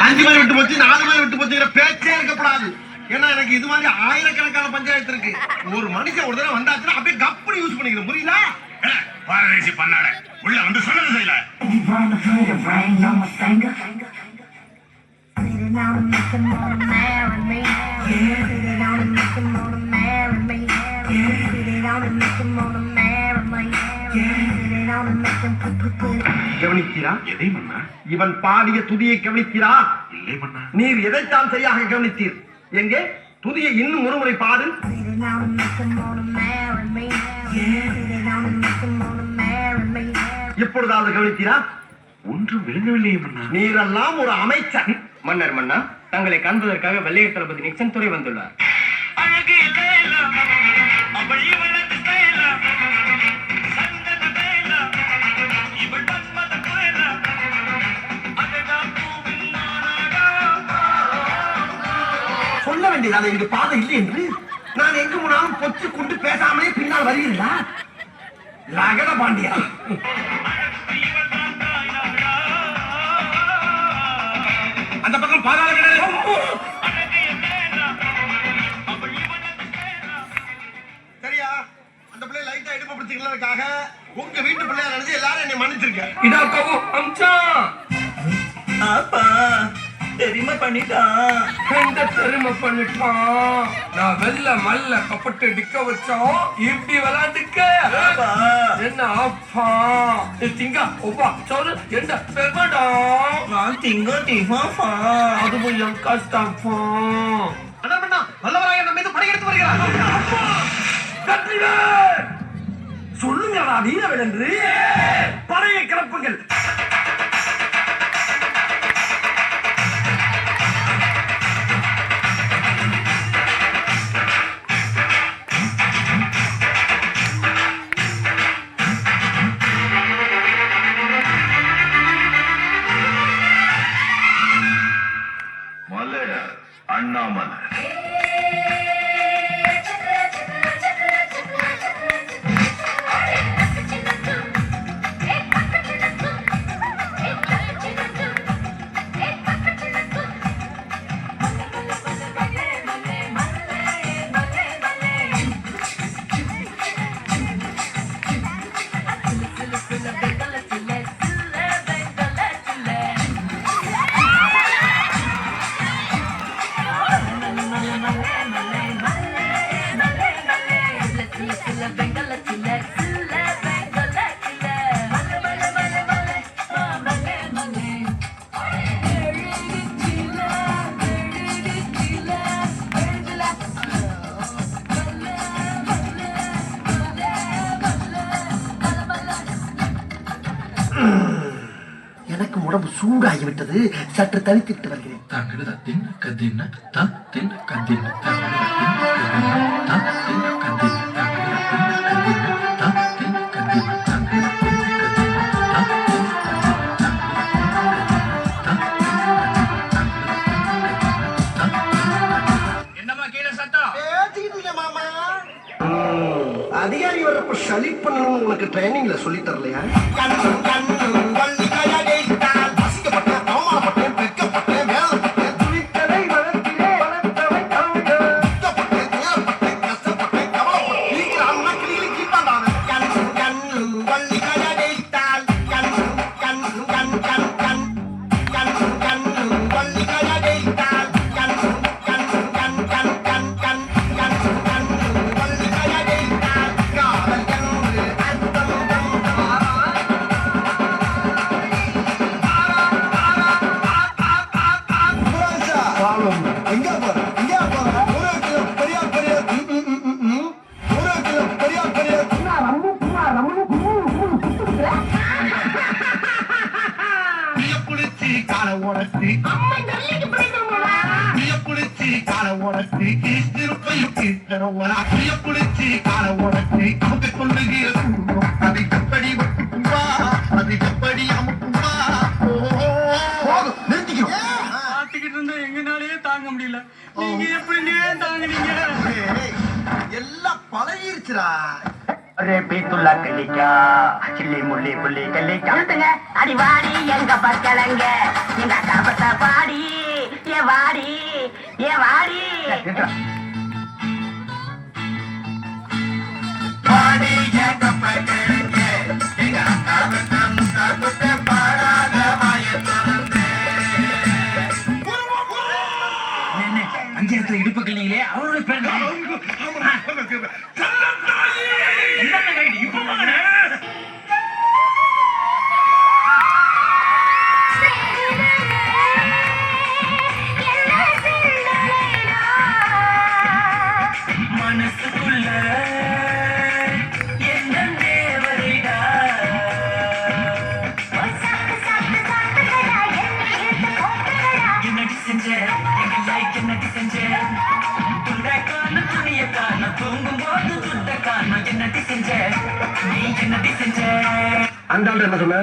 5 பேர் விட்டு போச்சு 4 பேர் விட்டு போச்சுங்கிற பேச்சே இருக்கக்கூடாது. ஏன்னா எனக்கு இது மாதிரி ஆயிரக்கணக்கான பஞ்சாயத்து இருக்கு. ஒரு மனுஷன் ஒரு தடவை வந்தாச்சுன்னா அப்படியே கப்படி யூஸ் பண்ணிக்கிறேன். புரியுதா? பாரதேசி பண்ணாட உள்ள வந்து சொன்னது செய்யல. கவனித்தீரா? எதை மன்னா? இவன் பாடிய துதியை கவனித்தீரா? இல்லை மன்னா. நீர் எதைத்தான் சரியாக கவனித்தீர்? எங்கே துதியை இன்னும் ஒருமுறை பாடு. எப்பொழுதாவது கவனித்தீரா? ஒன்றும் விளங்கவில்லையே மன்னா. நீரெல்லாம் ஒரு அமைச்சர். மன்னர் மன்னா, தங்களை காண்பதற்காக வெள்ளையர் தளபதி நிக்சன் துறை வந்துள்ளார். சொல்ல வேண்டியது இங்கு பாதை இல்லை என்று. நான் எங்கு போனாலும் பொச்சு கொண்டு பேசாமலே பின்னால் வருகிறீர்களா? ரகட பாண்டியா. அந்த பக்கம் பாதாள கிணறு. சரியா? அந்த பிள்ளை லைட்டா இடுப்பு பிடிச்சிக்கிறதுக்காக உங்க வீட்டு பிள்ளையா நினைச்சு எல்லாரும் என்னை மன்னிச்சிருக்கேன். இதா கவு அம்சா. அப்பா தெரியுமா பண்ணிட்டான். எந்த தெரியுமா பண்ணிட்டான்? நான் வெள்ள மல்ல கப்பட்டு டிக்க வச்சோம். இப்படி விளையாண்டுக்க என்ன அப்பா திங்க ஒப்பா சொல்லு என்ன பெருமாடா. நான் திங்க டிஃபாஃபா. அதுவும் என் கஷ்டப்பா. அண்ணா வல்லவராய நம்ம மீது படையெடுத்து வருகிறார். சொல்லுங்களா வீரவேல் என்று. படையை கிளப்புங்கள். அண்ணாமலை எனக்கு உடம்பு சூடாகிவிட்டது. சற்று தனித்திட்டு வருகிறேன். என்னமா கீழே சத்தம்? மாமா அதிகாரி வர்றப்ப சளி பண்ணணும் உனக்கு ட்ரைனிங்ல சொல்லி தரலையா? எங்கனாலே தாங்க முடியல. நீங்க எப்படி தாங்குனீங்க? எல்லாம் பழகிருச்சுடா. அரே பீத்துல்லா கலிக்கா சில்லி முள்ளி புள்ளி கலிக்கா அடிவாடி எங்க பக்கலங்க எங்க கபத்த பாடி ஏ வாடி பஞ்சாயத்துல இடுப்பு கிளீங்களே அவரோட பேர் மனசுக்குள்ள என்ன தேவதைடா என்னடி செஞ்ச என்னடி செஞ்ச துண்டக்கான துணியக்கான தூங்கும் போது துண்டக்கான என்னடி செஞ்ச நீ என்னடி செஞ்ச அந்த ஆள் என்ன சொன்ன?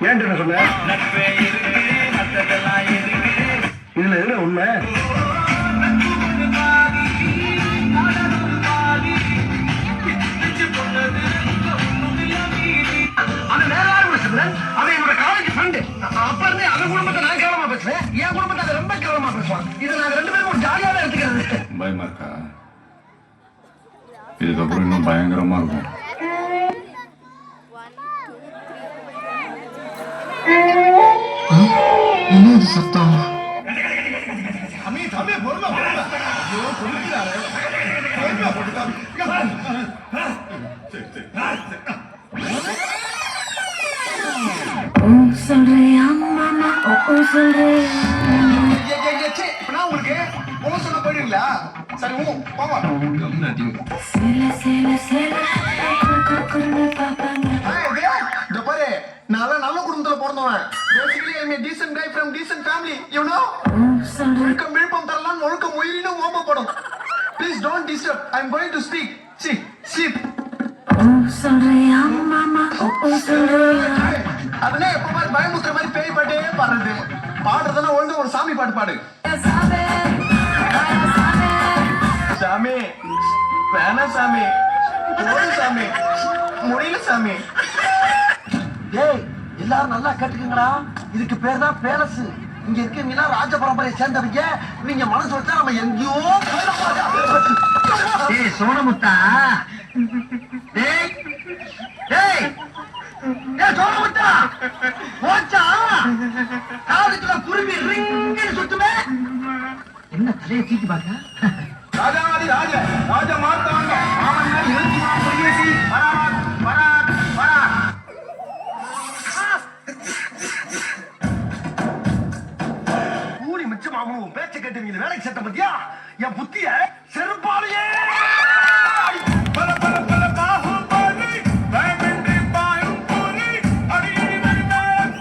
ஏன் என்ன சொன்ன? நட்பே இருக்கு மத்ததெல்லாம் இருக்கு இதுல என்ன உண்மை? அது வேற யாரும் இல்ல சிம்ரன். அவன் என்னோட காலேஜ் ஃப்ரெண்டு. அப்ப இருந்தே அவன் குடும்பத்தை நான் கேவலமா பேசுவேன், என் குடும்பத்தை அதை ரொம்ப கேவலமா பேசுவான். இதை நாங்க ரெண்டு பேரும் ஒரு ஜாலியாவே எடுத்துக்கிறது. பயமா இருக்கா? இதுக்கப்புறம் இன்னும் பயங்கரமா இருக்கும். என்னது சத்தம்? அம்மி தம்பி பொறுமை பொறுமை. ஐயோ சொல்லிக்கிறாரு. பொறுமை போட்டுக்கா. சொல்றியா மாமா சொல்றியா இப்ப நான் உங்களுக்கு போக சொல்ல போயிடுங்களா? சரி போங்க. சேல சேல சேல குறுகுறுன்னு பாப்பாங்க இந்த பாரு, நான் நல்ல குடும்பத்துல பிறந்தவன். Basically, I'm a decent guy from decent family, you know? ஒழுக்கம் விழுப்பம் தரலாம், ஒழுக்கம் உயிரினும் ஓம்பப்படும். Please don't disturb. I'm going to speak. See, sheep. சொல்றியா மாமா சொல்றியா அதுனே எப்ப பாரு பயமுத்துற மாதிரி பேய் பாட்டே பாடுறது. பாடுறதுன்னா ஒழுங்கா ஒரு சாமி பாட்டு பாடு. சாமி வேணா சாமி, போடு சாமி, முடியல சாமி. ஏய் எல்லாரும் நல்லா கேட்டுக்கங்கடா, இதுக்கு பேர் தான் பேலஸ். இங்க இருக்கீங்கன்னா ராஜ பரம்பரையை சேர்ந்தவங்க. நீங்க மனசு வச்சா நம்ம எங்கேயோ ஏய் சோனமுத்தா, ஏய் ஏய் ஏய் சோனமுத்தா, போச்சா காதுக்குள்ள குருவி ரிங்குன்னு சுத்துமே. என்ன தலையை தீட்டி பாக்க? ராஜாவாடி ராஜ ராஜ மார்த்தாங்க மாமன் மேல் எழுச்சி புரிவேசி வராத் வராத் வராத். கூடி மிச்சமாகும் பேச்ச கேட்டு வேலைக்கு சட்டம் பத்தியா என் புத்திய செருப்பாலையே. பல பல பல பாகுபாடு பயமின்றி பாயும் கூறி அடியடி வருவேன்.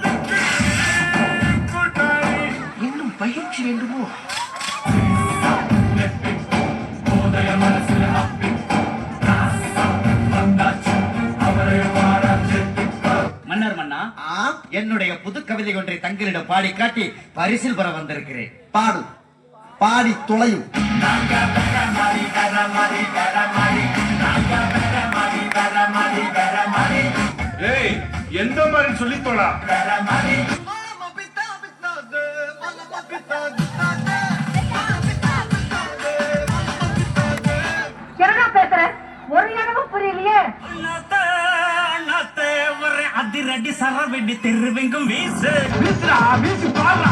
இன்னும் பயிற்சி வேண்டுமோ? மன்னர் மன்னா, என்னுடைய புது கவிதை ஒன்றை தங்களிடம் பாடி காட்டி பரிசில் பெற வந்திருக்கிறேன். பாடு, பாடி தொலையும். ஏய் எந்த மாதிரி சொல்லி தோடா? என்ன பேசுற? ஒரு இடமும் புரியலையே. அதிரடி சரவெடி தெருவெங்கும் வீசு வீசுடா, வீசு பாடுறா.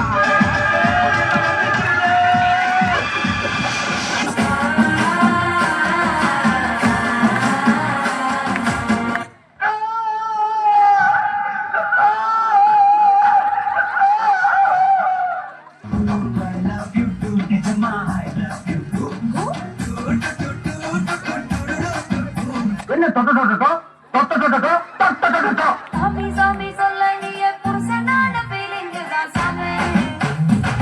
என்ன தொட்ட தொட்டோ தொட்ட தொட்டோ தொட்ட தொட்டோ. சாமி சாமி சொல்ல நீ புருஷனான ஃபீலிங் தான் சாமி.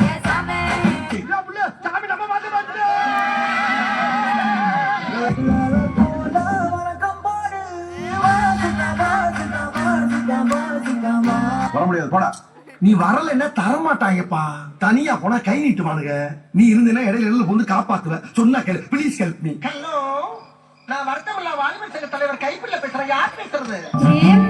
ஏ சாமி சாமி நம்ம வந்து வந்து வர முடியாது போடா. நீ வரலன்னா தரமாட்டாங்கப்பா. தனியா போனா கை நீட்டுவானுங்க. நீ இருந்தேன்னா இடையில வந்து காப்பாத்துவ. சொன்னா கேளு, ப்ளீஸ் ஹெல்ப் மீ. ஹலோ, நான் வருத்தமில்லா வாலிபர் சங்க தலைவர் கைப்பிள்ள பேசுறேன். யார் பேசுறது? ஏன்